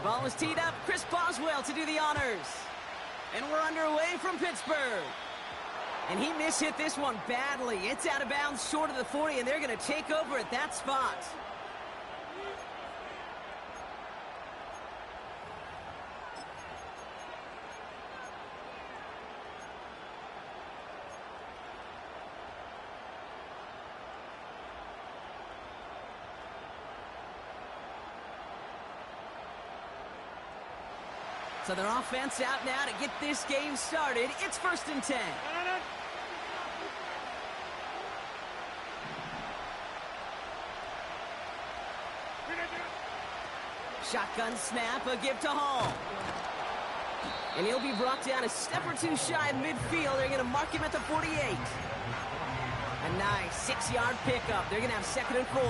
Ball was teed up. Chris Boswell to do the honors. And we're underway from Pittsburgh. And he mishit this one badly. It's out of bounds short of the 40, and they're going to take over at that spot. So their offense out now to get this game started. It's 1st and 10. Shotgun snap, a give to Hall. And he'll be brought down a step or two shy of midfield. They're going to mark him at the 48. A nice 6-yard pickup. They're going to have 2nd and 4.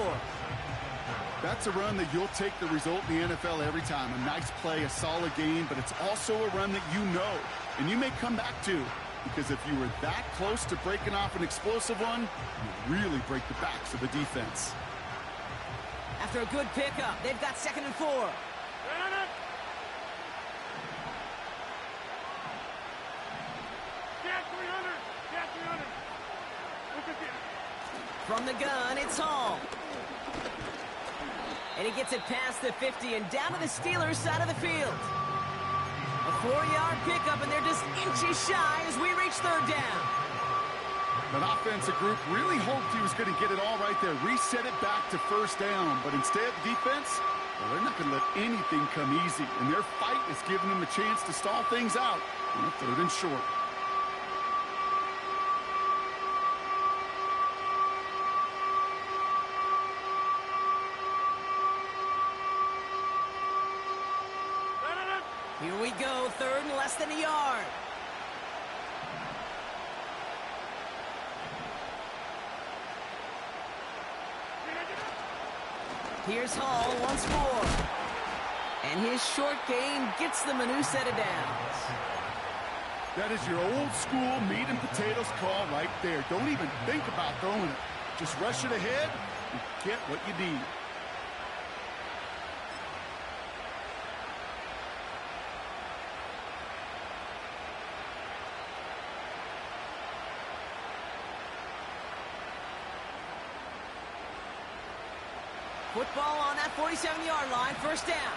That's a run that you'll take the result in the NFL every time. A nice play, a solid game, but it's also a run that you know, and you may come back to, because if you were that close to breaking off an explosive one, you really break the backs of the defense. After a good pickup, they've got 2nd and 4. From the gun, it's Hall. And he gets it past the 50 and down to the Steelers' side of the field. A 4-yard pickup, and they're just inches shy as we reach 3rd down. That offensive group really hoped he was going to get it all right there, reset it back to 1st down. But instead, defense, well, they're not going to let anything come easy. And their fight is giving them a chance to stall things out on a 3rd and short. Here we go, 3rd and less than a yard. Here's Hall once more. And his short game gets them a new set of downs. That is your old school meat and potatoes call right there. Don't even think about throwing it. Just rush it ahead and get what you need. Football on that 47-yard line, 1st down.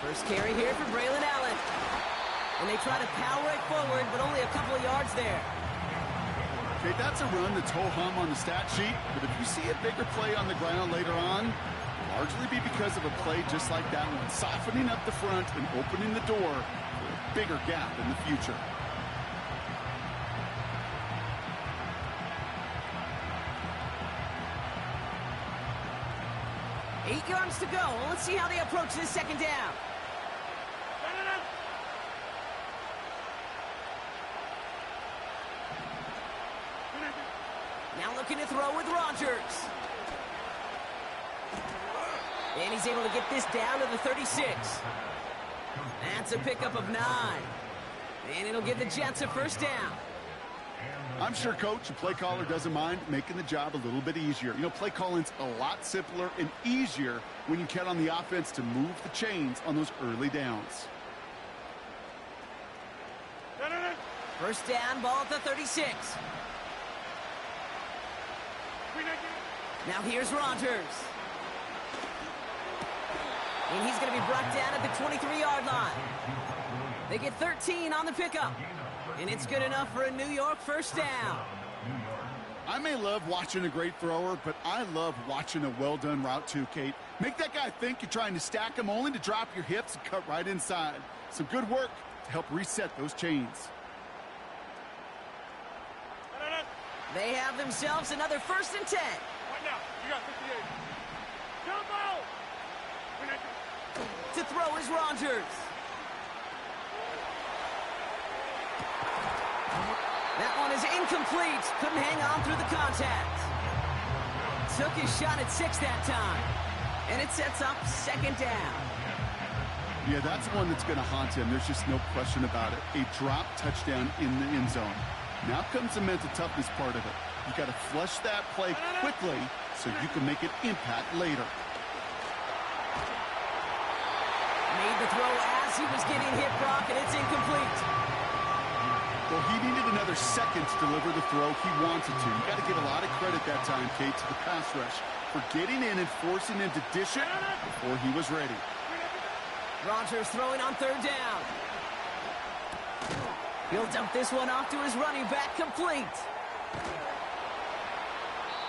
First carry here for Braylon Allen. And they try to power it forward, but only a couple of yards there. Okay, that's a run that's ho-hum on the stat sheet, but if you see a bigger play on the ground later on, it'll largely be because of a play just like that one, softening up the front and opening the door for a bigger gap in the future. 8 yards to go. Well, let's see how they approach this 2nd down. Now looking to throw with Rodgers. And he's able to get this down to the 36. That's a pickup of 9. And it'll give the Jets a 1st down. I'm sure, Coach, the play caller doesn't mind making the job a little bit easier. You know, play calling's a lot simpler and easier when you count on the offense to move the chains on those early downs. 1st down, ball at the 36. Now here's Rodgers. And he's going to be brought down at the 23-yard line. They get 13 on the pickup. And it's good enough for a New York 1st down. I may love watching a great thrower, but I love watching a well-done route too, Kate. Make that guy think you're trying to stack him only to drop your hips and cut right inside. Some good work to help reset those chains. They have themselves another 1st and 10. Right now, you got 58. Jump out! To throw is Rodgers. That one is incomplete. Couldn't hang on through the contact. Took his shot at 6 that time. And it sets up 2nd down. Yeah, that's one that's going to haunt him. There's just no question about it. A drop touchdown in the end zone. Now comes the mental toughness part of it. You got to flush that play quickly so you can make an impact later. Made the throw as he was getting hit, Brock, and it's incomplete. Well, he needed another second to deliver the throw he wanted to. You got to give a lot of credit that time, Kate, to the pass rush for getting in and forcing him to dish it before he was ready. Rodgers throwing on third down. He'll dump this one off to his running back, complete.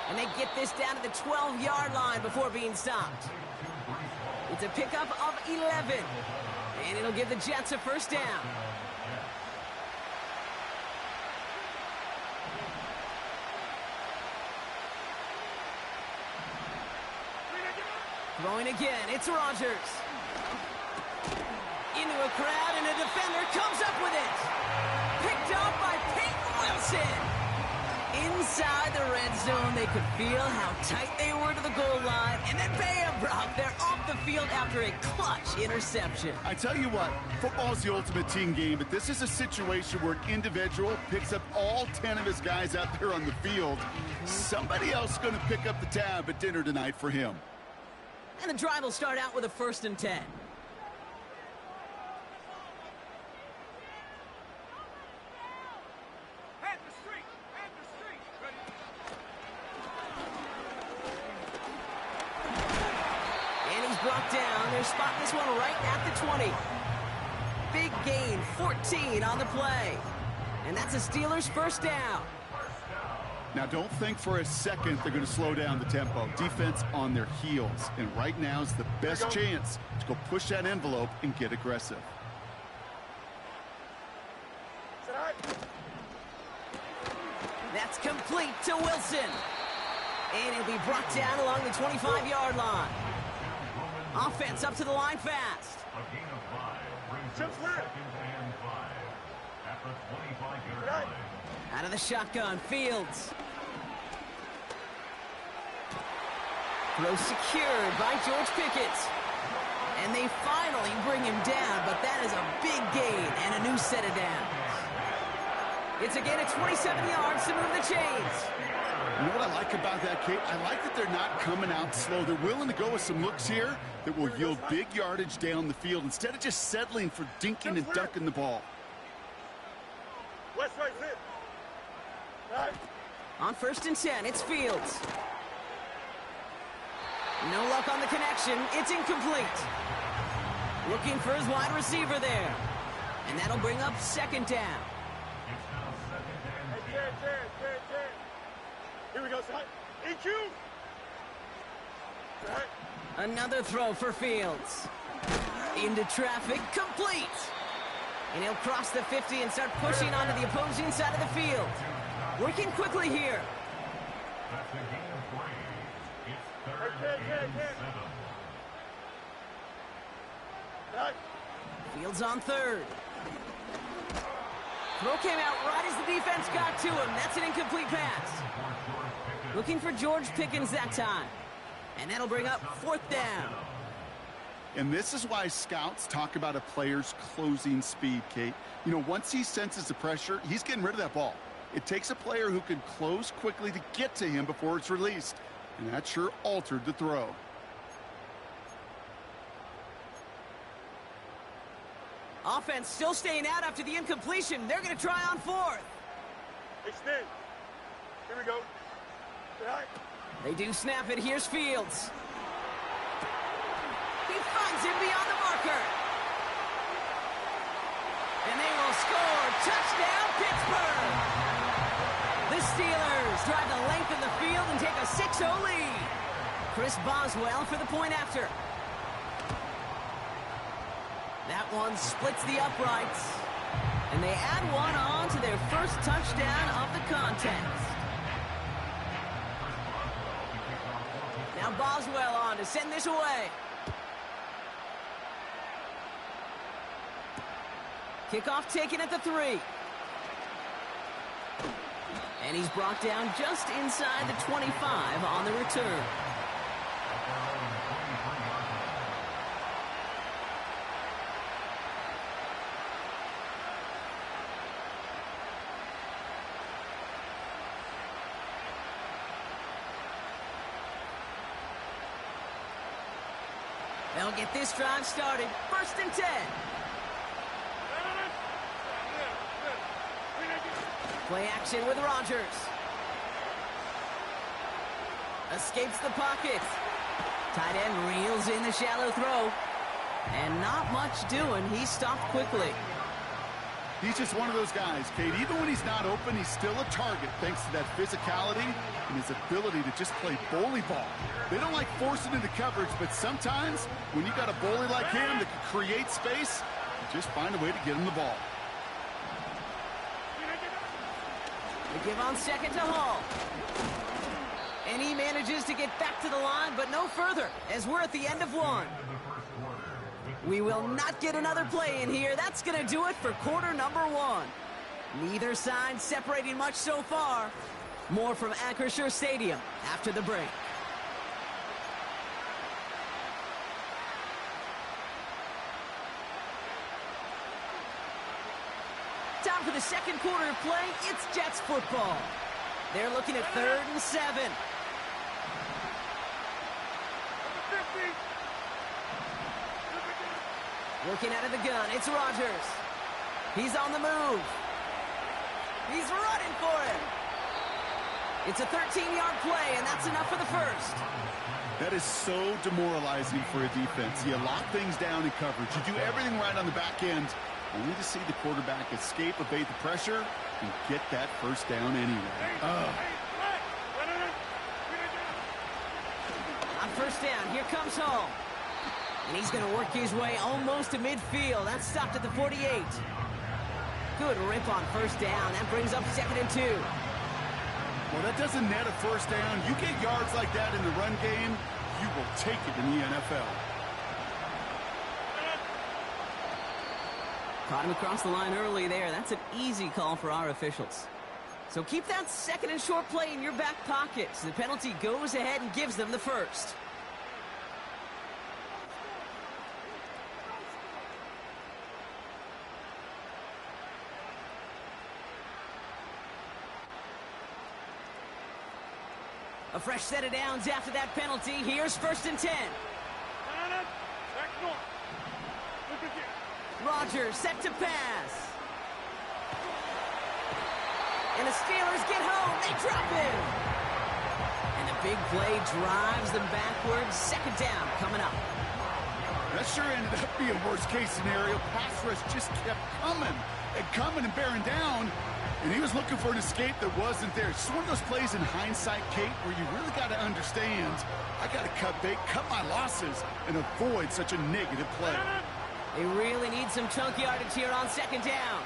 And they get this down to the 12-yard line before being stopped. It's a pickup of 11. And it'll give the Jets a first down. Throwing again, it's Rodgers. Into a crowd, and a defender comes up with it. Picked up by Peyton Wilson. Inside the red zone, they could feel how tight they were to the goal line. And then bam, Brock, they're off the field after a clutch interception. I tell you what, football is the ultimate team game, but this is a situation where an individual picks up all 10 of his guys out there on the field. Somebody else is going to pick up the tab at dinner tonight for him. And the drive will start out with a 1st and 10. Brought down. They're spotting this one right at the 20. Big gain, 14 on the play. And that's a Steelers first down. Now, don't think for a second they're going to slow down the tempo. Defense on their heels. And right now is the best chance to go push that envelope and get aggressive. That's complete to Wilson. And he'll be brought down along the 25-yard line. Offense up to the line fast. A gain of 5 brings up 2nd and 5 at the 25-yard line. Out of the shotgun, Fields. Throw secured by George Pickett. And they finally bring him down, but that is a big gain and a new set of downs. It's a gain of 27 yards to move the chains. You know what I like about that, Kate? I like that they're not coming out slow. They're willing to go with some looks here that will yield big yardage down the field instead of just settling for dinking and ducking the ball. West right in. Right. On 1st and 10, it's Fields. No luck on the connection. It's incomplete. Looking for his wide receiver there. And that'll bring up 2nd down. It's now 2nd and 10. Here we go, side. EQ. Right. Another throw for Fields. Into traffic, complete. And he'll cross the 50 and start pushing onto the opposing side of the field. Working quickly here. That's a gain of 3. It's 3rd and 7. Right. Fields on 3rd. Throw came out right as the defense got to him. That's an incomplete pass. Looking for George Pickens that time. And that'll bring up 4th down. And this is why scouts talk about a player's closing speed, Kate. You know, once he senses the pressure, he's getting rid of that ball. It takes a player who can close quickly to get to him before it's released. And that sure altered the throw. Offense still staying out after the incompletion. They're going to try on 4th. Extend. Here we go. Right. They do snap it. Here's Fields. He finds him beyond the marker. And they will score. Touchdown, Pittsburgh. The Steelers drive the length of the field and take a 6-0 lead. Chris Boswell for the point after. That one splits the uprights. And they add one on to their first touchdown of the contest. Now Boswell on to send this away. Kickoff taken at the 3. And he's brought down just inside the 25 on the return. get this drive started. 1st and 10. Play action with Rodgers. Escapes the pocket. Tight end reels in the shallow throw. And not much doing. He stopped quickly. He's just one of those guys, Kate. Even when he's not open, he's still a target thanks to that physicality and his ability to just play bully ball. They don't like forcing into coverage, but sometimes when you got a bully like him that can create space, you just find a way to get him the ball. They give on 2nd to Hall. And he manages to get back to the line, but no further, as we're at the end of 1. We will not get another play in here. That's going to do it for quarter number 1. Neither side separating much so far. More from Acrisure Stadium after the break. Time for the second quarter of play. It's Jets football. They're looking at 3rd and 7. Working out of the gun, it's Rodgers. He's on the move. He's running for it. It's a 13-yard play, and that's enough for the 1st. That is so demoralizing for a defense. You lock things down in coverage. You do everything right on the back end, only to see the quarterback escape, evade the pressure, and get that 1st down anyway. On 1st down, here comes Hall. And he's going to work his way almost to midfield. That's stopped at the 48. Good rip on 1st down. That brings up 2nd and 2. Well, that doesn't net a 1st down. You get yards like that in the run game, you will take it in the NFL. Caught him across the line early there. That's an easy call for our officials. So keep that 2nd and short play in your back pocket. So the penalty goes ahead and gives them the 1st. A fresh set of downs after that penalty. Here's 1st and 10. Rodgers set to pass. And the Steelers get home. They drop him. And the big play drives them backwards. 2nd down coming up. That sure ended up being worst-case scenario. Pass rush just kept coming and bearing down. And he was looking for an escape that wasn't there. It's just one of those plays in hindsight, Kate, where you really got to understand, I got to cut bait, cut my losses, and avoid such a negative play. They really need some chunk yardage here on 2nd down.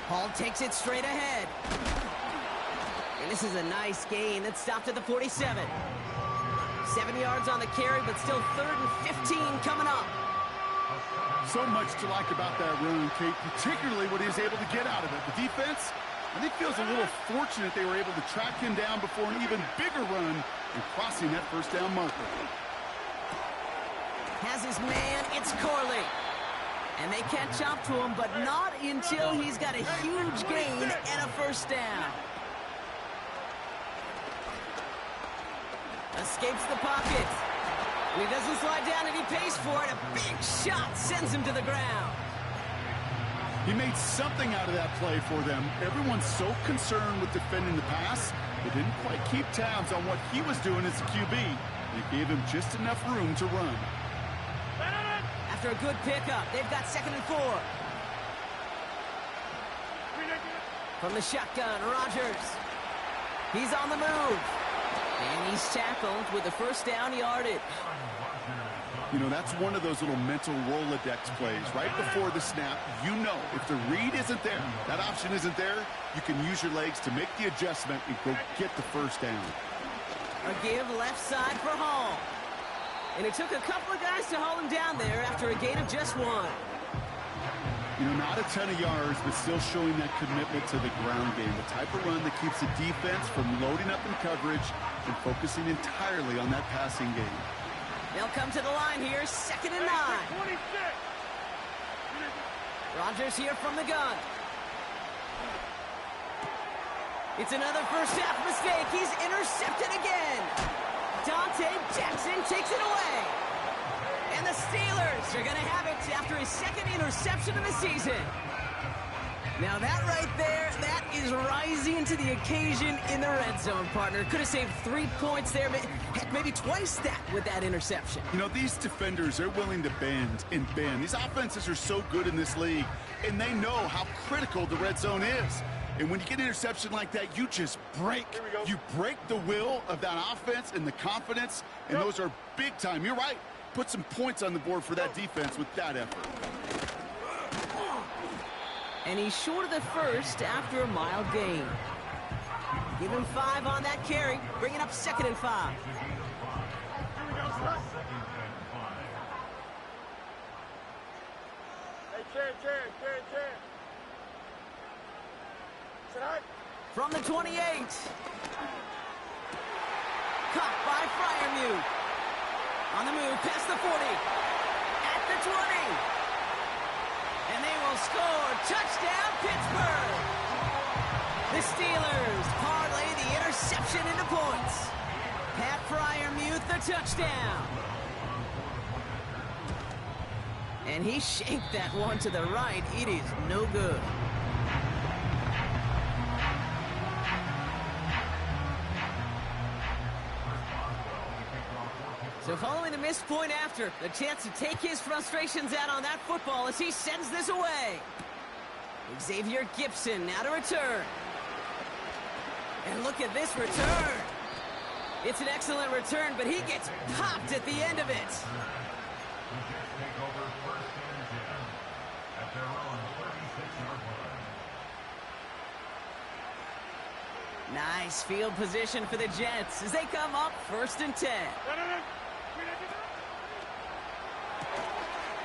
Hall takes it straight ahead. And this is a nice gain that stopped at the 47. 7 yards on the carry, but still 3rd and 15 coming up. So much to like about that run, Kate, particularly what he was able to get out of it. The defense, I think, feels a little fortunate they were able to track him down before an even bigger run and crossing that 1st down marker. Has his man, it's Corley. And they catch up to him, but not until he's got a huge gain and a 1st down. Escapes the pocket. And he doesn't slide down, and he pays for it. A big shot sends him to the ground. He made something out of that play for them. Everyone's so concerned with defending the pass, they didn't quite keep tabs on what he was doing as a QB. It gave him just enough room to run. After a good pickup, they've got 2nd and 4. From the shotgun, Rodgers. He's on the move. And he's tackled with the 1st down yardage. You know, that's one of those little mental Rolodex plays. Right before the snap, you know if the read isn't there, that option isn't there, you can use your legs to make the adjustment and go get the 1st down. A give left side for Hall. And it took a couple of guys to haul him down there after a gain of just 1. You know, not a ton of yards, but still showing that commitment to the ground game. The type of run that keeps the defense from loading up in coverage and focusing entirely on that passing game. They'll come to the line here, 2nd and 9. Rodgers here from the gun. It's another 1st half mistake. He's intercepted again. Dante Jackson takes it away. And the Steelers are going to have it after his second interception of the season. Now that right there, that is rising to the occasion in the red zone, partner. Could have saved 3 points there, heck, maybe twice that with that interception. You know, these defenders are willing to bend and bend. These offenses are so good in this league, and they know how critical the red zone is. And when you get an interception like that, you just break. You break the will of that offense and the confidence, and those are big time. You're right. Put some points on the board for that defense with that effort. And he's short of the first after a mild gain. Give him 5 on that carry. Bring it up 2nd and 5. Hey, chair. Sit high. From the 28. Caught by Freiermuth. On the move, past the 40. At the 20. And they will score. Touchdown, Pittsburgh. The Steelers parlay the interception into points. Pat Freiermuth, the touchdown. And he shanked that one to the right. It is no good. So following the missed point after, the chance to take his frustrations out on that football as he sends this away. Xavier Gipson now to return. And look at this return. It's an excellent return, but he gets popped at the end of it. Nice field position for the Jets as they come up 1st and 10.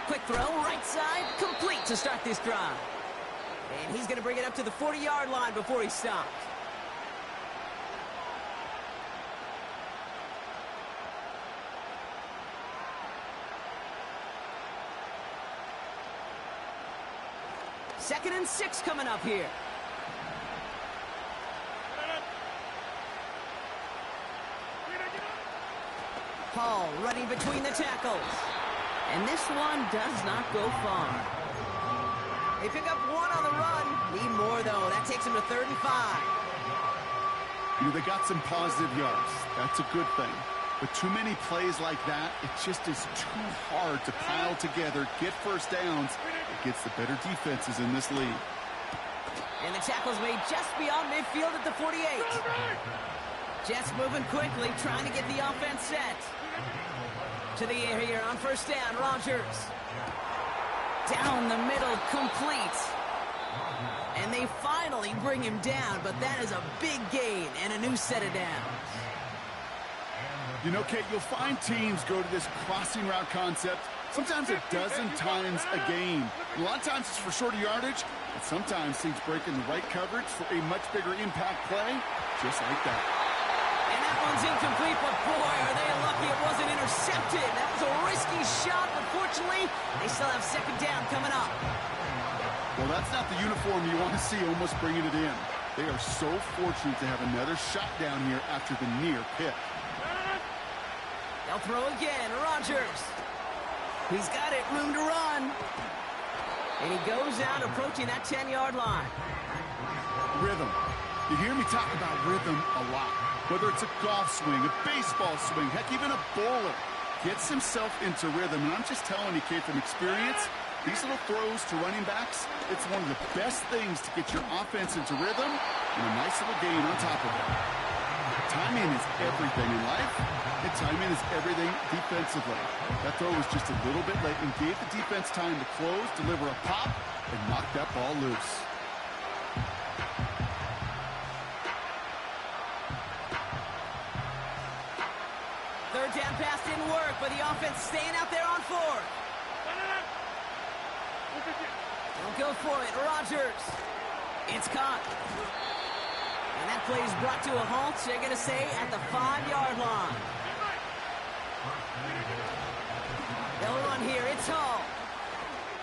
Quick throw, right side, complete to start this drive. And he's going to bring it up to the 40-yard line before he stops. Second and 6 coming up here. Hall running between the tackles. And this one does not go far. They pick up 1 on the run. Need more, though. That takes them to 3rd and 5. You know, they got some positive yards. That's a good thing. But too many plays like that, it just is too hard to pile together, get first downs against the better defenses in this league. And the tackle's made just beyond midfield at the 48. Jets moving quickly, trying to get the offense set. To the air here on 1st down, Rodgers. Down the middle, complete. And they finally bring him down, but that is a big gain and a new set of downs. You know, Kate, you'll find teams go to this crossing route concept sometimes a dozen times a game. A lot of times it's for shorter yardage, but sometimes teams break in the right coverage for a much bigger impact play, just like that. And that one's incomplete, but boy, are they lucky it wasn't intercepted. That was a risky shot, but fortunately, they still have 2nd down coming up. Well, that's not the uniform you want to see almost bringing it in. They are so fortunate to have another shot down here after the near pick. They'll throw again, Rodgers. He's got it, room to run. And he goes out approaching that 10-yard line. Rhythm. You hear me talk about rhythm a lot. Whether it's a golf swing, a baseball swing, heck, even a bowler gets himself into rhythm. And I'm just telling you, kid, from experience, these little throws to running backs, it's one of the best things to get your offense into rhythm and a nice little gain on top of it. Timing is everything in life, and timing is everything defensively. That throw was just a little bit late and gave the defense time to close, deliver a pop, and knock that ball loose. Third down pass didn't work, but the offense staying out there on 4th. Don't go for it, Rodgers. It's caught. And that play is brought to a halt, they're going to say, at the 5-yard line. They'll run here, it's Hall.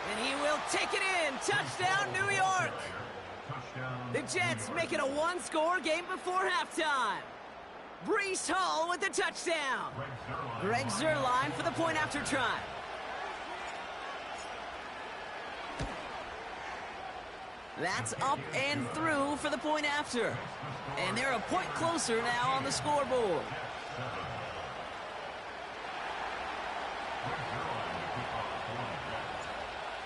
And he will take it in. Touchdown, New York. The Jets make it a 1-score game before halftime. Brees Hall with the touchdown. Greg Zuerlein for the point after try. That's up and through for the point after. And they're a point closer now on the scoreboard.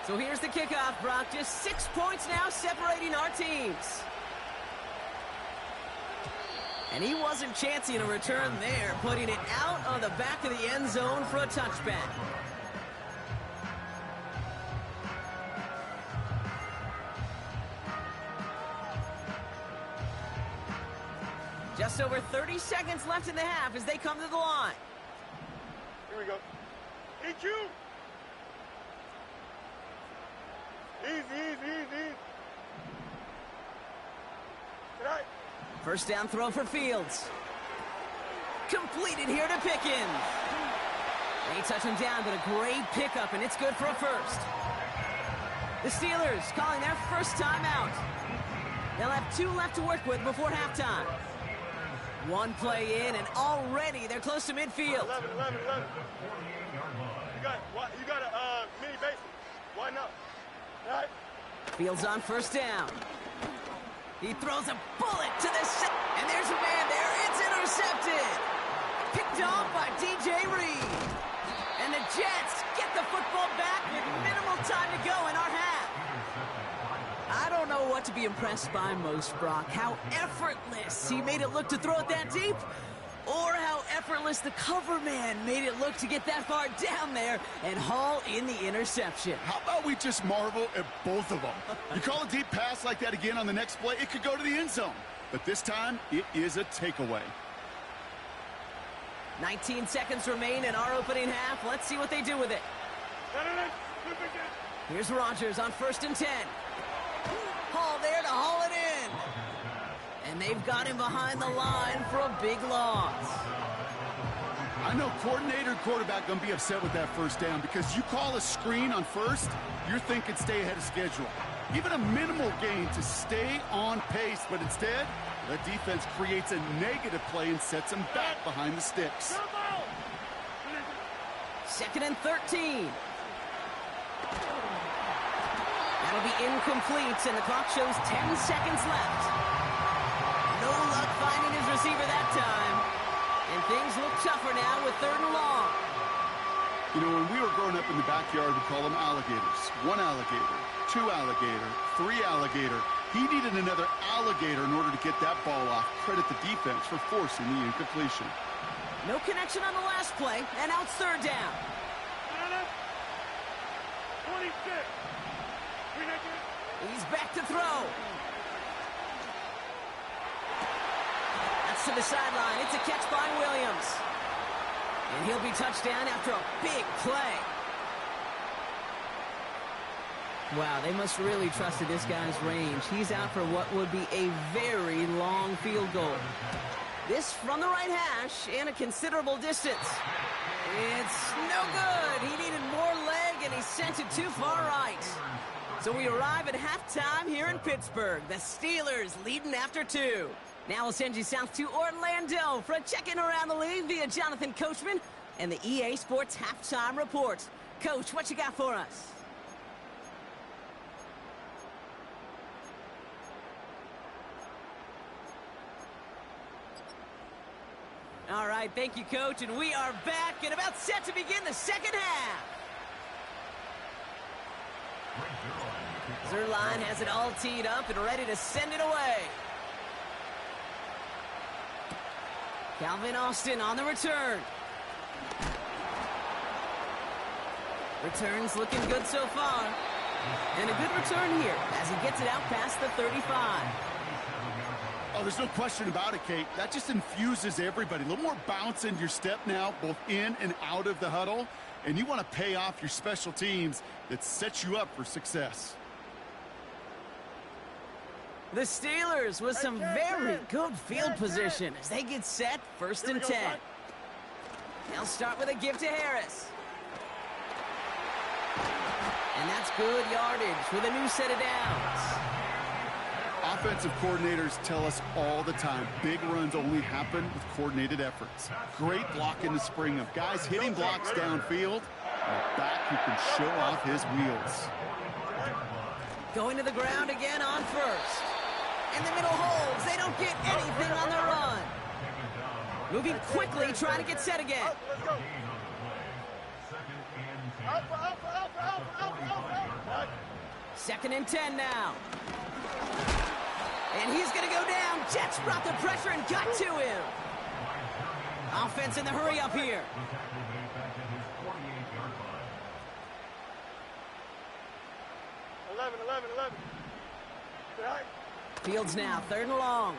So here's the kickoff, Brock. Just 6 points now separating our teams. And he wasn't chancing a return there, putting it out on the back of the end zone for a touchback. Just over 30 seconds left in the half as they come to the line. Here we go. EQ! Easy. Right. First down throw for Fields. Completed here to Pickens. They touch him down, but a great pickup, and it's good for a first. The Steelers calling their first timeout. They'll have 2 left to work with before halftime. 1 play in, and already they're close to midfield. 11. You got a mini base. Why not? Right. Fields on first down. He throws a bullet to the and there's a man there. It's intercepted. Picked off by DJ Reed. And the Jets get the football back with minimal time to go in our half. I don't know what to be impressed by most, Brock. How effortless he made it look to throw it that deep, or how effortless the cover man made it look to get that far down there and haul in the interception. How about we just marvel at both of them? You call a deep pass like that again on the next play, it could go to the end zone. But this time, it is a takeaway. 19 seconds remain in our opening half. Let's see what they do with it. Here's Rodgers on 1st and 10. Hall there to haul it in. And they've got him behind the line for a big loss. I know coordinator and quarterback going to be upset with that first down because you call a screen on first, you're thinking stay ahead of schedule. Even a minimal gain to stay on pace, but instead, the defense creates a negative play and sets them back behind the sticks. 2nd and 13. That'll be incomplete, and the clock shows 10 seconds left. No luck finding his receiver that time. And things look tougher now with 3rd and long. You know, when we were growing up in the backyard, we call them alligators. 1 alligator, 2 alligator, 3 alligator. He needed another alligator in order to get that ball off. Credit the defense for forcing the incompletion. No connection on the last play, and now it's 3rd down. 26. He's back to throw. That's to the sideline. It's a catch by Williams. And he'll be touchdown after a big play. Wow, they must really trusted this guy's range. He's out for what would be a very long field goal. This from the right hash and a considerable distance. It's no good. He needed more leg, and he sent it too far right. So we arrive at halftime here in Pittsburgh. The Steelers leading after 2. Now we'll send you south to Orlando for a check-in around the league via Jonathan Coachman and the EA Sports Halftime Report. Coach, what you got for us? All right, thank you, Coach, and we are back and about set to begin the second half. Zuerlein has it all teed up and ready to send it away. Calvin Austin on the return. Returns looking good so far. And a good return here as he gets it out past the 35. Oh, there's no question about it, Kate. That just infuses everybody. A little more bounce in your step now, both in and out of the huddle. And you want to pay off your special teams that sets you up for success. The Steelers with some very good field position as they get set 1st and 10. They'll start with a give to Harris. And that's good yardage with a new set of downs. Offensive coordinators tell us all the time, big runs only happen with coordinated efforts. Great blocking to spring them. Guys hitting blocks downfield, and a back who can show off his wheels. Going to the ground again on first. And the middle holds. They don't get anything on the run. Moving quickly, trying to get set again. Let's go. Second and 10 now. And he's going to go down. Jets brought the pressure and got to him. Offense in the hurry up here. 11. Fields now, third and long.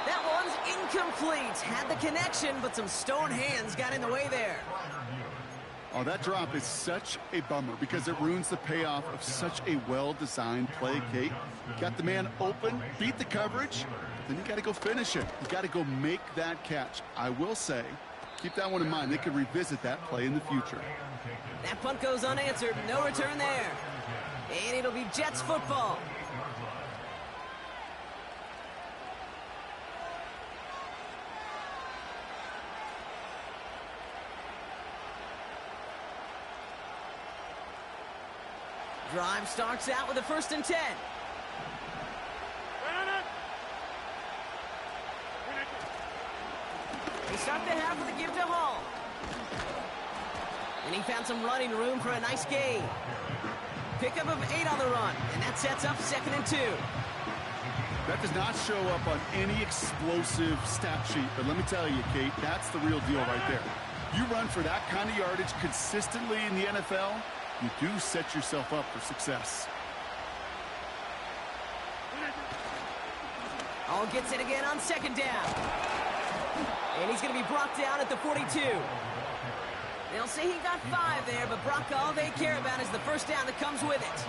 That one's incomplete. Had the connection, but some stone hands got in the way there. Oh, that drop is such a bummer because it ruins the payoff of such a well-designed play, Kate. Got the man open, beat the coverage, then you got to go finish it. You got to go make that catch. I will say, keep that one in mind. They could revisit that play in the future. That punt goes unanswered. No return there. And it'll be Jets football. Drive starts out with a 1st and 10. They start the half with a give to Hall. And he found some running room for a nice gain. Pickup of 8 on the run, and that sets up 2nd and 2. That does not show up on any explosive stat sheet, but let me tell you, Kate, that's the real deal right there. You run for that kind of yardage consistently in the NFL, you do set yourself up for success. All gets it again on 2nd down. And he's going to be brought down at the 42. They'll say he got 5 there, but Brock, all they care about is the 1st down that comes with it.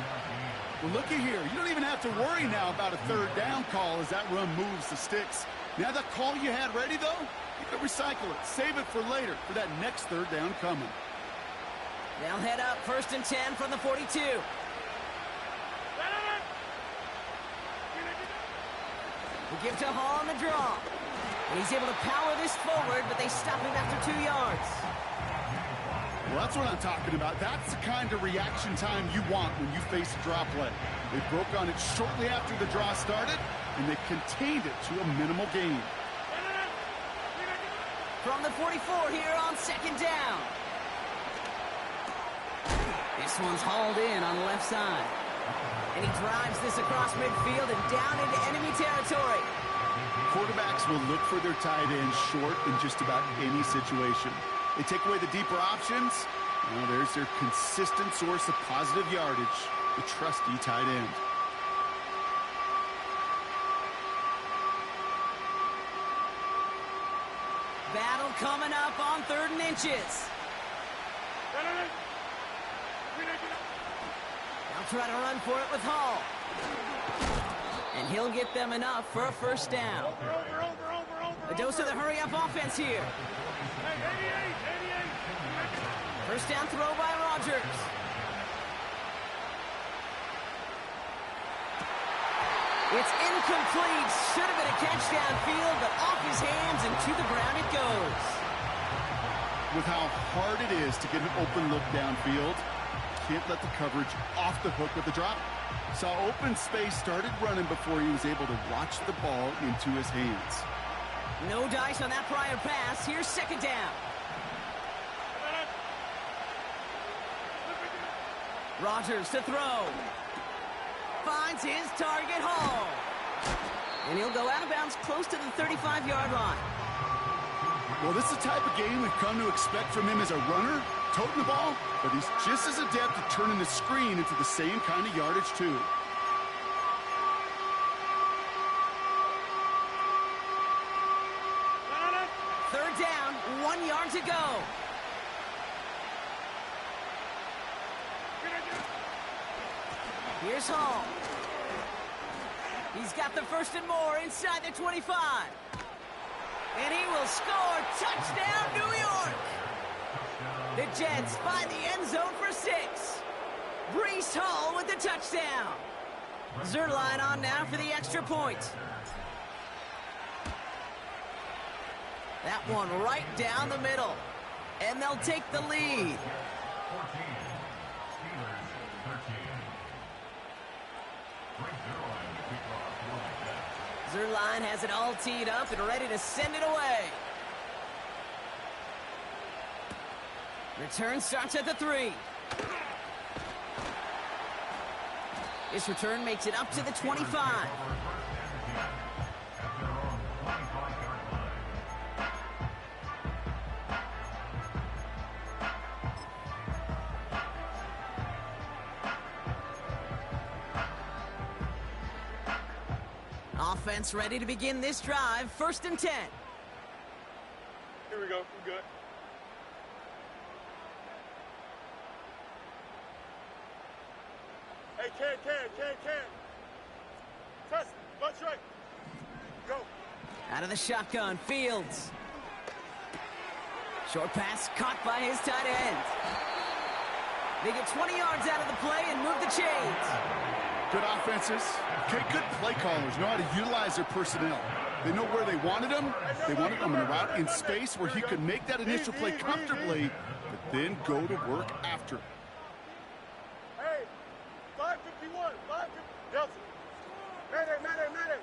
Well, looky here. You don't even have to worry now about a 3rd down call as that run moves the sticks. Now that call you had ready, though, you can recycle it. Save it for later for that next 3rd down coming. They'll head up 1st and 10 from the 42. We give to Hall on the draw. And he's able to power this forward, but they stop him after 2 yards. Well, that's what I'm talking about. That's the kind of reaction time you want when you face a draw play. They broke on it shortly after the draw started, and they contained it to a minimal gain. From the 44 here on 2nd down. This one's hauled in on the left side. And he drives this across midfield and down into enemy territory. Quarterbacks will look for their tight end short in just about any situation. They take away the deeper options. Well, there's their consistent source of positive yardage, the trusty tight end. Battle coming up on 3rd and inches. They'll try to run for it with Hall. And he'll get them enough for a 1st down. A dose of the hurry-up offense here. 1st down throw by Rodgers. It's incomplete. Should have been a catch downfield, but off his hands and to the ground it goes. With how hard it is to get an open look downfield, can't let the coverage off the hook with the drop. Saw open space, started running before he was able to watch the ball into his hands. No dice on that prior pass. Here's 2nd down. Rodgers to throw. Finds his target, Hall. And he'll go out of bounds close to the 35-yard line. Well, this is the type of game we've come to expect from him as a runner, toting the ball, but he's just as adept at turning the screen into the same kind of yardage, too. Third down, 1 yard to go. Here's Hall. He's got the 1st and more inside the 25. And he will score. Touchdown, New York. The Jets find the end zone for 6. Breece Hall with the touchdown. Zerline on now for the extra point. That one right down the middle. And they'll take the lead. Zerline has it all teed up and ready to send it away. Return starts at the 3. This return makes it up to the 25. Offense ready to begin this drive. 1st and 10. Here we go. We're good. Hey, can. Test. Butt straight. Go. Out of the shotgun, Fields. Short pass caught by his tight end. They get 20 yards out of the play and move the chains. Good offenses. Okay, good play callers know how to utilize their personnel. They know where they wanted them. They wanted them in a route in space where he could make that initial play comfortably, but then go to work after it. Hey, 551, 550. Delta. Mayday.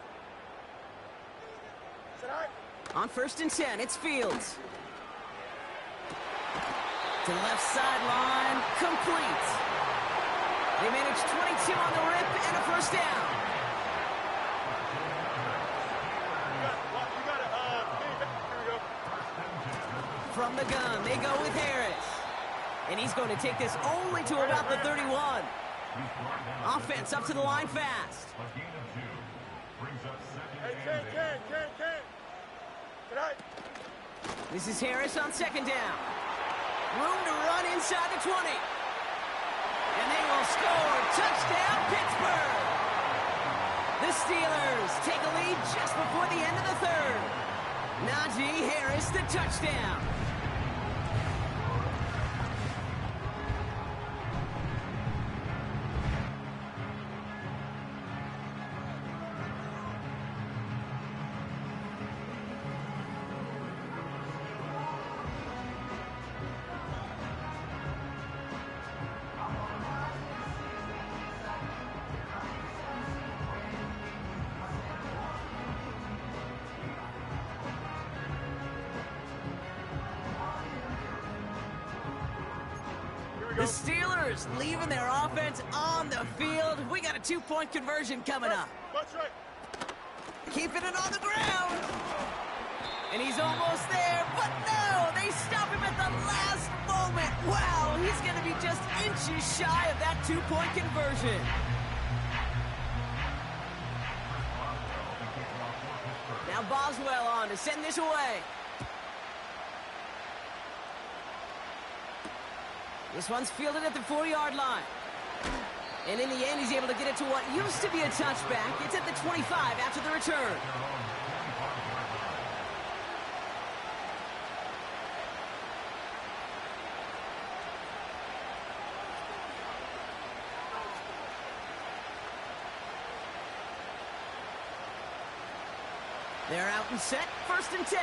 Should I? On 1st and 10, it's Fields. To the left sideline, complete. They manage 22 on the rip and a 1st down. Here we go. From the gun, they go with Harris. And he's going to take this only to about the 31. Offense up to the line fast. Hey, can. Tonight. This is Harris on 2nd down. Room to run inside the 20. And they will score. Touchdown, Pittsburgh. The Steelers take a lead just before the end of the 3rd. Najee Harris, the touchdown. The Steelers leaving their offense on the field. We got a 2-point conversion coming up. Butt straight. Keeping it on the ground. And he's almost there, but no, they stop him at the last moment. Wow, he's going to be just inches shy of that 2-point conversion. Now Boswell on to send this away. This one's fielded at the 4-yard line. And in the end, he's able to get it to what used to be a touchback. It's at the 25 after the return. They're out and set. 1st and 10.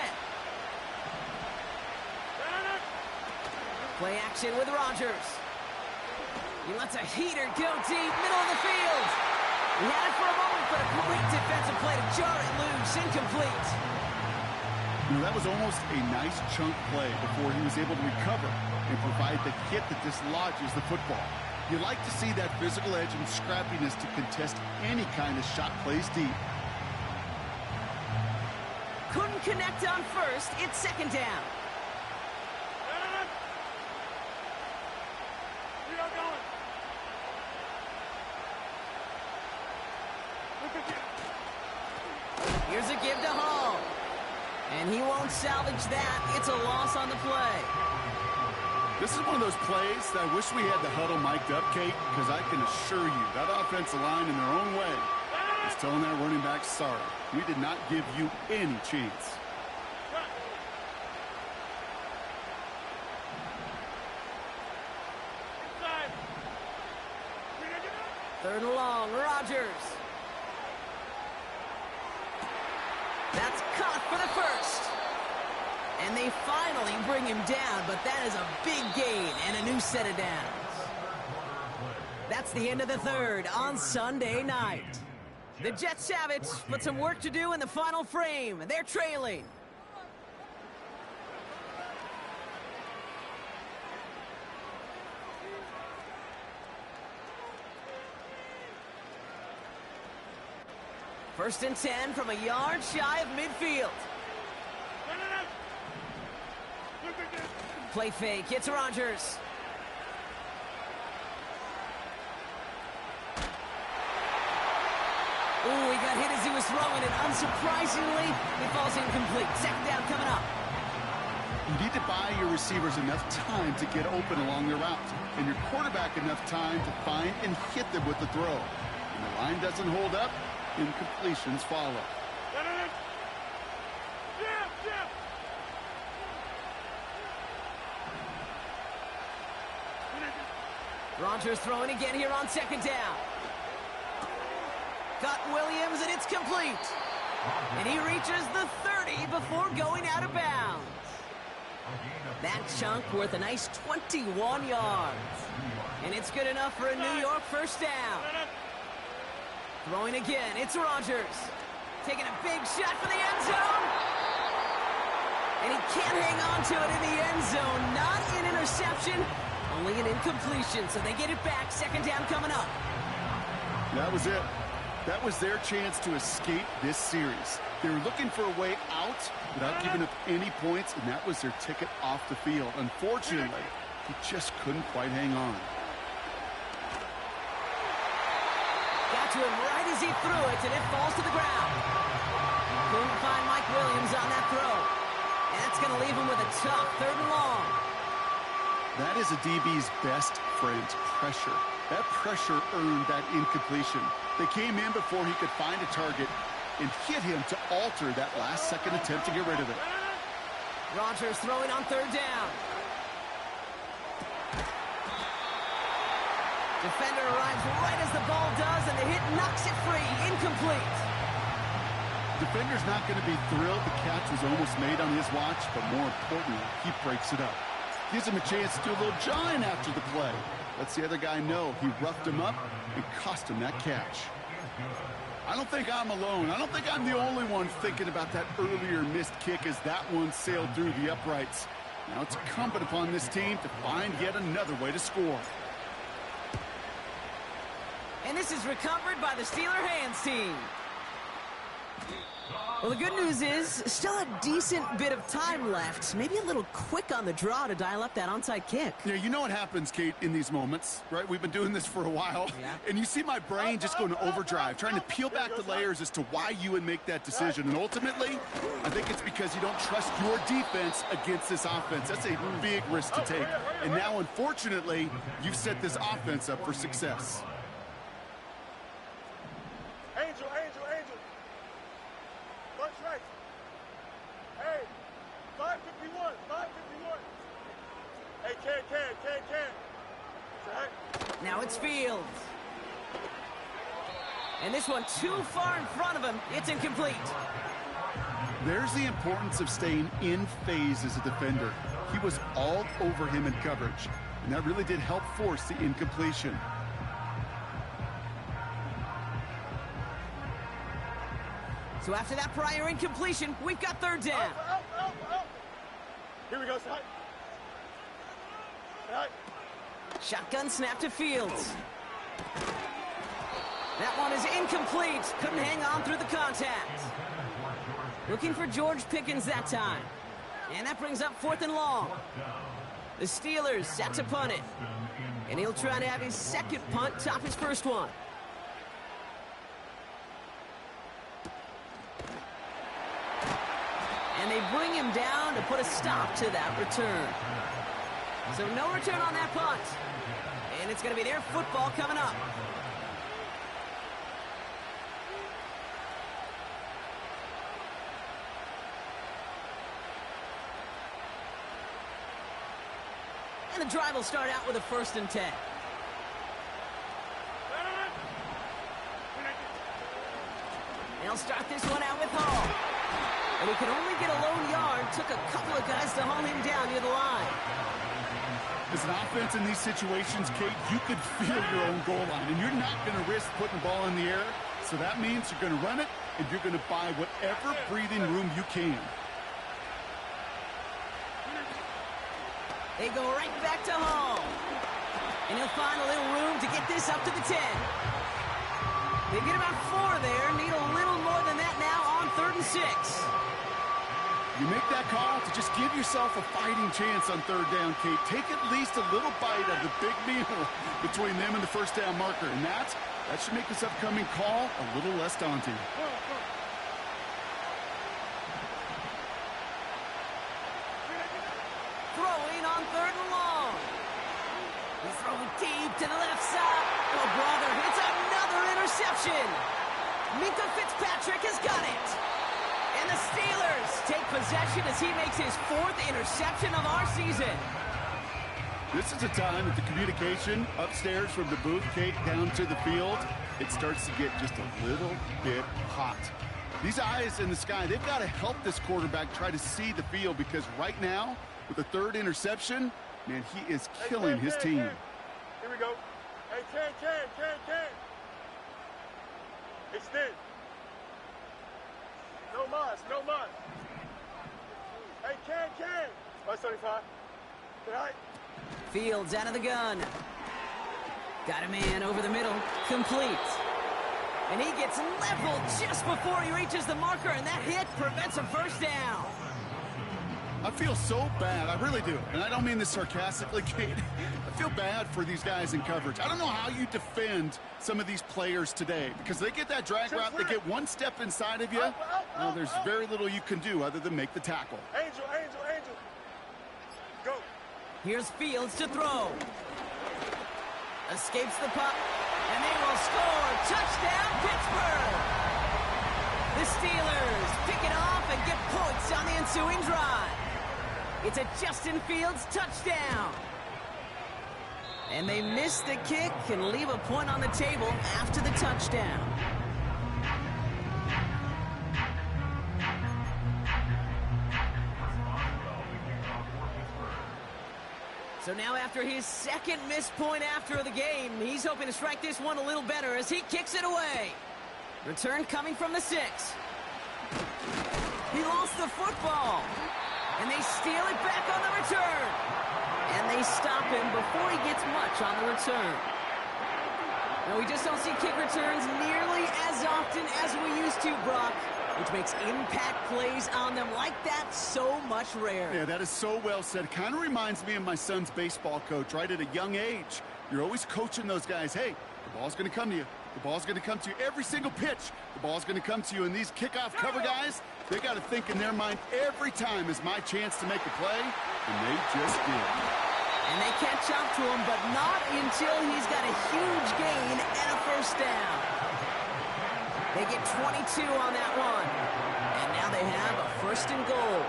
Play action with Rodgers. He lets a heater go deep, middle of the field. He had it for a moment, but a great defensive play to jar it loose, incomplete. You know, that was almost a nice chunk play before he was able to recover and provide the hit that dislodges the football. You like to see that physical edge and scrappiness to contest any kind of shot plays deep. Couldn't connect on 1st. It's 2nd down. Here's a give to Hall. And he won't salvage that. It's a loss on the play. This is one of those plays that I wish we had the huddle mic'd up, Kate, because I can assure you that offensive line in their own way is telling that running back, sorry, we did not give you any chance. 3rd and long, Rodgers. That's caught for the first. And they finally bring him down, but that is a big gain and a new set of downs. That's the end of the third on Sunday night. The Jets have it, but some work to do in the final frame. They're trailing. First and 10 from a yard shy of midfield. Play fake, it's Rodgers. Ooh, he got hit as he was throwing it. Unsurprisingly, he falls incomplete. Second down coming up. You need to buy your receivers enough time to get open along their route, and your quarterback enough time to find and hit them with the throw. When the line doesn't hold up, incompletions follow. Rodgers throwing again here on second down. Got Williams, and it's complete. And he reaches the 30 before going out of bounds. That chunk worth a nice 21 yards. And it's good enough for a New York first down. Throwing again, it's Rodgers. Taking a big shot for the end zone. And he can't hang on to it in the end zone. Not an interception, only an incompletion. So they get it back. Second down coming up. That was it. That was their chance to escape this series. They were looking for a way out without giving up any points, and that was their ticket off the field. Unfortunately, he just couldn't quite hang on. Got to him right as he threw it, and it falls to the ground. Couldn't find Mike Williams on that throw. And that's going to leave him with a tough third and long. That is a DB's best friend, pressure. That pressure earned that incompletion. They came in before he could find a target and hit him to alter that last-second attempt to get rid of it. Rodgers throwing on third down. Defender arrives right as the ball does, and the hit knocks it free. Incomplete. Defender's not going to be thrilled the catch was almost made on his watch, but more importantly, he breaks it up. Gives him a chance to do a little jawing after the play. Lets the other guy know he roughed him up and cost him that catch. I don't think I'm alone. I don't think I'm the only one thinking about that earlier missed kick as that one sailed through the uprights. Now it's incumbent upon this team to find yet another way to score. And this is recovered by the Steeler hands team. Well, the good news is still a decent bit of time left. Maybe a little quick on the draw to dial up that onside kick. Yeah, you know what happens, Kate, in these moments, right? We've been doing this for a while. Yeah. And you see my brain just going to overdrive, trying to peel back the layers as to why you would make that decision. And ultimately, I think it's because you don't trust your defense against this offense. That's a big risk to take. And now, unfortunately, you've set this offense up for success. Angel. First right. Hey, 551. Hey, can. Right. Now it's Fields. And this one too far in front of him. It's incomplete. There's the importance of staying in phase as a defender. He was all over him in coverage, and that really did help force the incompletion. So after that prior incompletion, we've got third down. Out. Here we go, side. Shotgun snap to Fields. That one is incomplete. Couldn't hang on through the contact. Looking for George Pickens that time. And that brings up fourth and long. The Steelers set to punt it. And he'll try to have his second punt top his first one. And they bring him down to put a stop to that return. So no return on that punt. And it's going to be their football coming up. And the drive will start out with a 1st and 10. They'll start this one out with Hall. And he could only get a lone yard. Took a couple of guys to haul him down near the line. As an offense in these situations, Kate, you could feel your own goal line, and you're not going to risk putting the ball in the air. So that means you're going to run it, and you're going to buy whatever breathing room you can. They go right back to Hall. And he'll find a little room to get this up to the 10. They get about 4 there. Need a little more than that now on 3rd and 6. You make that call to just give yourself a fighting chance on 3rd down, Kate. Take at least a little bite of the big meal between them and the 1st down marker. And that should make this upcoming call a little less daunting. Throwing on 3rd and long. He's throwing deep to the left side. Oh, brother, it's another interception. Minka Fitzpatrick has got it. And the Steelers take possession as he makes his 4th interception of our season. This is a time that the communication upstairs from the booth, Kate, down to the field, it starts to get just a little bit hot. These eyes in the sky, they've got to help this quarterback try to see the field, because right now, with the 3rd interception, man, he is killing his team. Here we go. Hey, Ken. Extend. No mas. Hey, Ken. 175. All right. Fields out of the gun. Got a man over the middle. Complete. And he gets leveled just before he reaches the marker, and that hit prevents a 1st down. I feel so bad. I really do. And I don't mean this sarcastically, Kate. I feel bad for these guys in coverage. I don't know how you defend some of these players today, because they get that drag route, they get one step inside of you. Well, there's very little you can do other than make the tackle. Angel. Go. Here's Fields to throw. Escapes the puck, and they will score. Touchdown, Pittsburgh! The Steelers pick it off and get points on the ensuing drive. It's a Justin Fields touchdown. And they miss the kick and leave a point on the table after the touchdown. So now after his 2nd missed point after the game, he's hoping to strike this one a little better as he kicks it away. Return coming from the 6. He lost the football. And they steal it back on the return. And they stop him before he gets much on the return. Now, we just don't see kick returns nearly as often as we used to, Brock, which makes impact plays on them like that so much rarer. Yeah, that is so well said. Kind of reminds me of my son's baseball coach, right? At a young age, you're always coaching those guys. Hey, the ball's going to come to you. The ball's going to come to you. Every single pitch, the ball's going to come to you. And these kickoff cover guys, they got to think in their mind every time is my chance to make a play, and they just did. And they catch up to him, but not until he's got a huge gain and a 1st down. They get 22 on that one. And now they have a 1st and goal.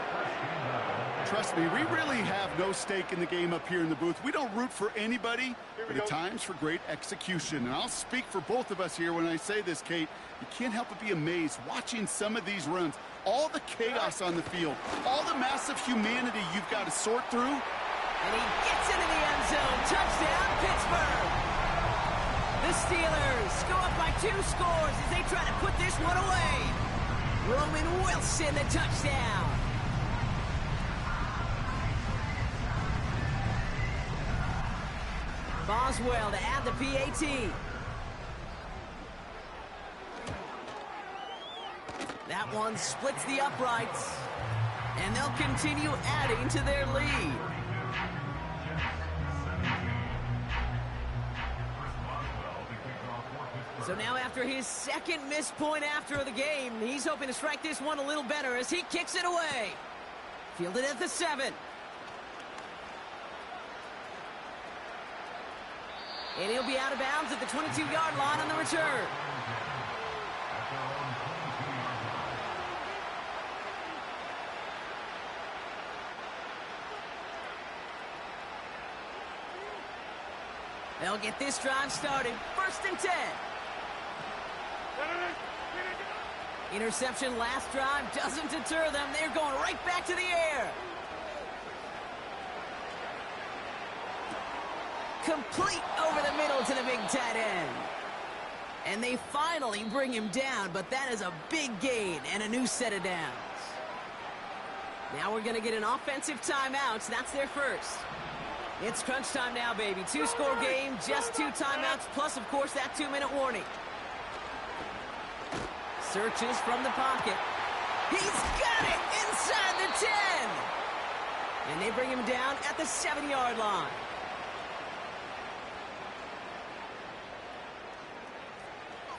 Trust me, we really have no stake in the game up here in the booth. We don't root for anybody, but at times for great execution. And I'll speak for both of us here when I say this, Kate. You can't help but be amazed watching some of these runs. All the chaos on the field, all the massive humanity you've got to sort through. And he gets into the end zone. Touchdown, Pittsburgh! The Steelers go up by 2 scores as they try to put this one away. Roman Wilson, the touchdown. Boswell to add the PAT. That one splits the uprights. And they'll continue adding to their lead. So now after his 2nd missed point after the game, he's hoping to strike this one a little better as he kicks it away. Fielded at the 7. And he'll be out of bounds at the 22-yard line on the return. They'll get this drive started. 1st and 10. Interception last drive doesn't deter them. They're going right back to the air. Complete over the middle to the big tight end. And they finally bring him down, but that is a big gain and a new set of downs. Now we're going to get an offensive timeout. So that's their first. It's crunch time now, baby. 2-score game, just 2 timeouts, plus, of course, that 2-minute warning. Searches from the pocket. He's got it inside the 10. And they bring him down at the 7-yard line.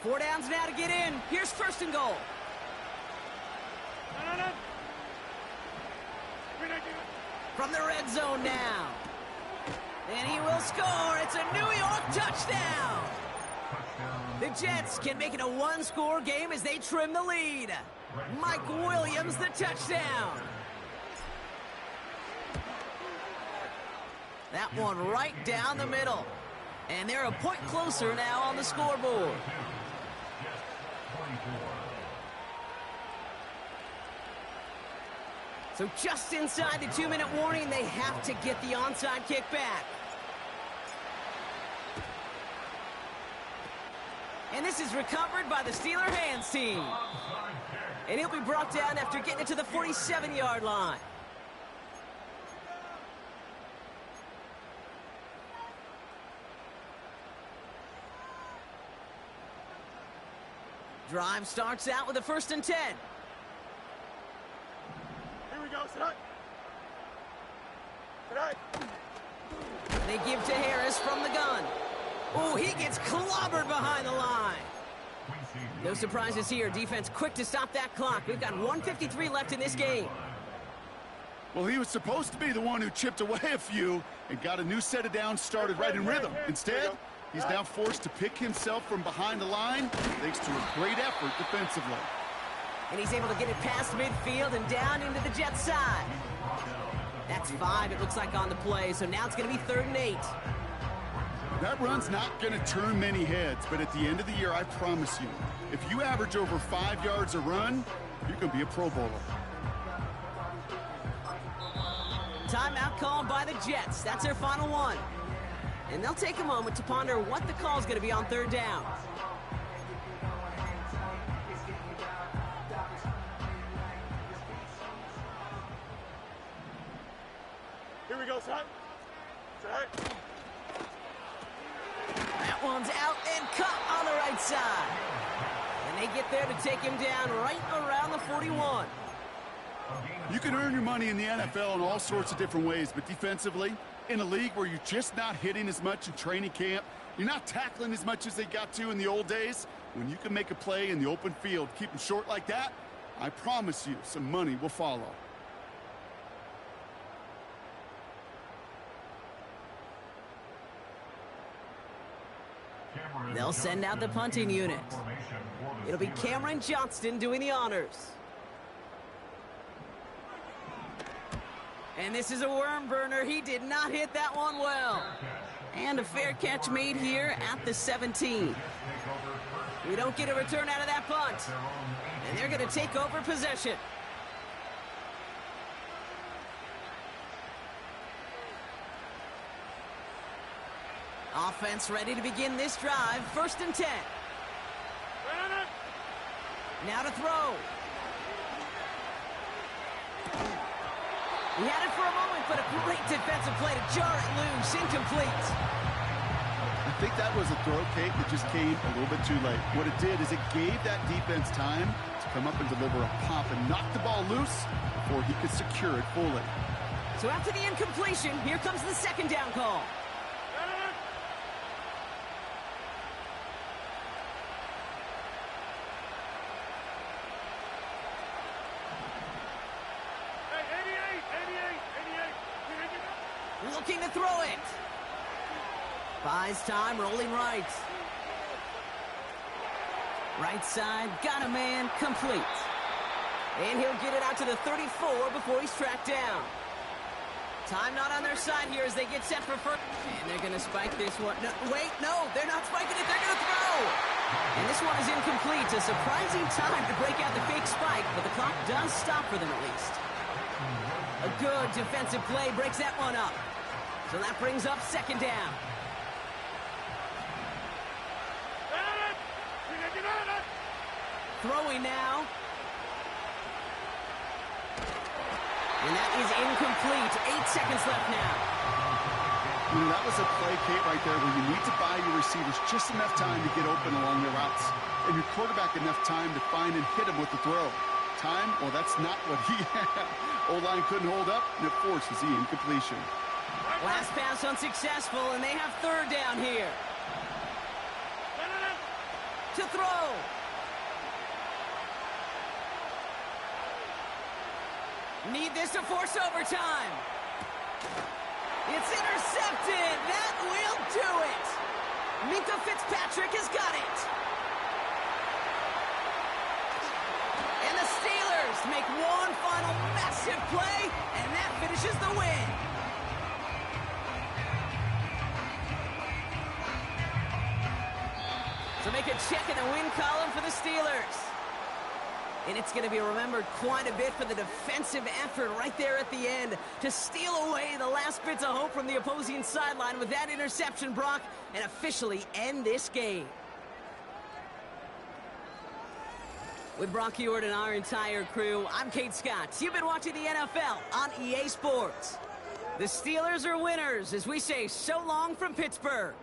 Four downs now to get in. Here's first and goal. From the red zone now. And he will score. It's a New York touchdown. The Jets can make it a 1-score game as they trim the lead. Mike Williams, the touchdown. That one right down the middle. And they're a point closer now on the scoreboard. So just inside the 2-minute warning, they have to get the onside kick back. And this is recovered by the Steeler hands team. And he'll be brought down after getting it to the 47-yard line. Drive starts out with a 1st and 10. Here we go, tonight. They give to Harris from the gun. Oh, he gets clobbered behind the line. No surprises here. Defense quick to stop that clock. We've got 1:53 left in this game. Well, he was supposed to be the one who chipped away a few and got a new set of downs started right in rhythm. Instead, he's now forced to pick himself from behind the line thanks to a great effort defensively. And he's able to get it past midfield and down into the Jets side. That's 5, it looks like, on the play. So now it's going to be 3rd and 8. That run's not going to turn many heads, but at the end of the year, I promise you, if you average over 5 yards a run, you're going to be a Pro Bowler. Timeout called by the Jets. That's their final one. And they'll take a moment to ponder what the call is going to be on 3rd down. Here we go, son. That one's out and cut on the right side. And they get there to take him down right around the 41. You can earn your money in the NFL in all sorts of different ways, but defensively, in a league where you're just not hitting as much in training camp, you're not tackling as much as they got to in the old days, when you can make a play in the open field, keep them short like that, I promise you some money will follow. They'll send out the punting unit. It'll be Cameron Johnston doing the honors. And this is a worm burner. He did not hit that one well. And a fair catch made here at the 17. We don't get a return out of that punt. And they're going to take over possession. Offense ready to begin this drive. 1st and 10. Now to throw. He had it for a moment, but a great defensive play to jar it loose. Incomplete. I think that was a throw, Kate, that just came a little bit too late. What it did is it gave that defense time to come up and deliver a pop and knock the ball loose before he could secure it fully. So after the incompletion, here comes the 2nd down call. Looking to throw it. Buys time, rolling right. Right side, got a man, complete. And he'll get it out to the 34 before he's tracked down. Time not on their side here as they get set for first. And they're going to spike this one. No, wait, no, they're not spiking it. They're going to throw. And this one is incomplete. A surprising time to break out the fake spike, but the clock does stop for them at least. A good defensive play breaks that one up. So that brings up second down. Throwing now. And that is incomplete. 8 seconds left now. You know, that was a play, Kate, right there where you need to buy your receivers just enough time to get open along their routes. And your quarterback enough time to find and hit him with the throw. Time? Well, that's not what he had. O-line couldn't hold up, and it forces the incompletion. Last pass unsuccessful, and they have third down here. To throw. Need this to force overtime. It's intercepted. That will do it. Minka Fitzpatrick has got it. And the Steelers make one final massive play, and that finishes the win. So make a check in the win column for the Steelers. And it's going to be remembered quite a bit for the defensive effort right there at the end to steal away the last bits of hope from the opposing sideline with that interception, Brock, and officially end this game. With Brock Heward and our entire crew, I'm Kate Scott. You've been watching the NFL on EA Sports. The Steelers are winners as we say so long from Pittsburgh.